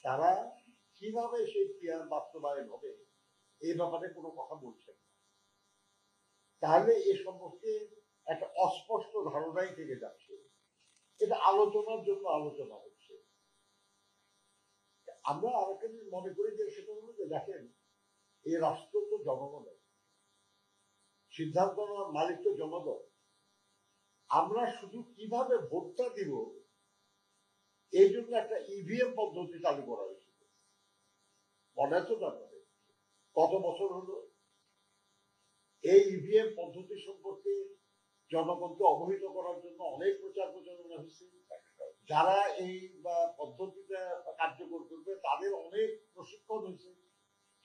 তারা কিভাবে সেই ক্রিয়ার বাস্তবায়ন হবে এই ব্যাপারে কোনো কথা বলছেন না। তাহলে এ সম্পর্কে একটা অস্পষ্ট ধারণাই থেকে যাচ্ছে। এটা আলোচনার জন্য আলোচনা হচ্ছে। আমরা আরেকটা জিনিস মনে করি যে সেটা হলো যে দেখেন, এই রাষ্ট্র তো জনগণের, সিদ্ধান্ত নেওয়ার মালিক তো জনগণ। আমরা শুধু কিভাবে ভোটটা দিব এই জন্য একটা ইভিএম পদ্ধতি চালু করা হয়েছিল। মনে আছে তো আপনাদের? কত বছর হলো এই ইভিএম পদ্ধতি সম্পর্কে জনগণকে অবহিত করার জন্য অনেক প্রচার প্রচারণা হয়েছে। যারা এই পদ্ধতিটা কার্যকর করবে তাদের অনেক প্রশিক্ষণ হয়েছে।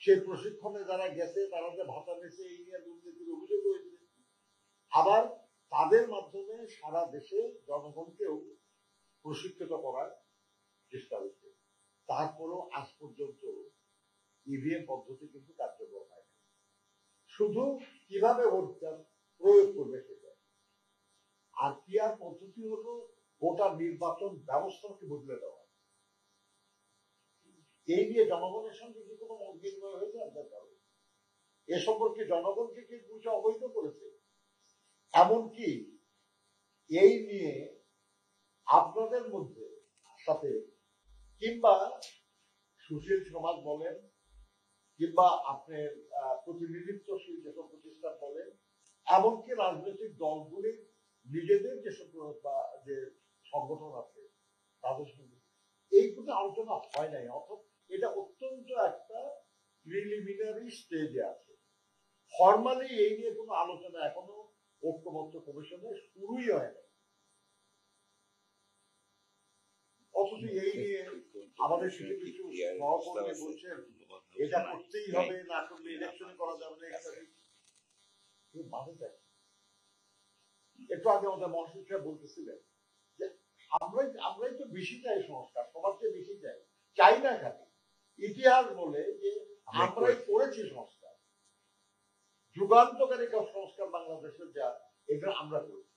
সেই প্রশিক্ষণে যারা গেছে তারা যে ভাতা নিয়েছে এই নিয়ে দুর্নীতির অভিযোগ হয়েছে। আবার তাদের মাধ্যমে সারা দেশে জনগণকেও প্রশিক্ষিত করার চেষ্টা হচ্ছে। তারপরও আজ পর্যন্ত ইভিএম পদ্ধতি কিন্তু কার্যকর হয় না। শুধু কিভাবে ভোটটা প্রয়োগ করবে সেটা। আর পিআর পদ্ধতি হলো গোটা নির্বাচন ব্যবস্থাকে বদলে দেওয়া। এই নিয়ে জনগণের সঙ্গে কি কোনো মত বিনিময় হয়েছে আপনার কারণে? এ সম্পর্কে জনগণকে কি কিছু অবহিত করেছে? এমনকি এই নিয়ে আপনাদের মধ্যে সাথে কিংবা সুশীল সমাজ বলেন কিংবা আপনার প্রতিনিধিত্বশীল যেসব প্রতিষ্ঠান বলেন, এমনকি রাজনৈতিক দলগুলির নিজেদের যেসব যে সংগঠন আছে তাদের সঙ্গে এইগুলো আলোচনা হয় নাই। অর্থাৎ এটা অত্যন্ত একটা প্রিলিমিনারি স্টেজে আছে। ফর্মালি এই নিয়ে কোনো আলোচনা এখনো ঐক্যমত্য কমিশনে শুরুই হয় না। অথচ এই নিয়ে আমাদের কিছু কিছু সহকর্মী বলছেন এটা করতেই হবে, না করলে ইলেকশন করা যাবে না ইত্যাদি। একটু আগে আমাদের মহসিন সাহেব বলতেছিলেন যে আমরাই তো বেশি চাই সংস্কার, সবার চেয়ে বেশি চাই, চাই না খালি ইতিহাস বলে যে আমরাই করেছি সংস্কার, যুগান্তকারী সংস্কার বাংলাদেশের যা এটা আমরা করি।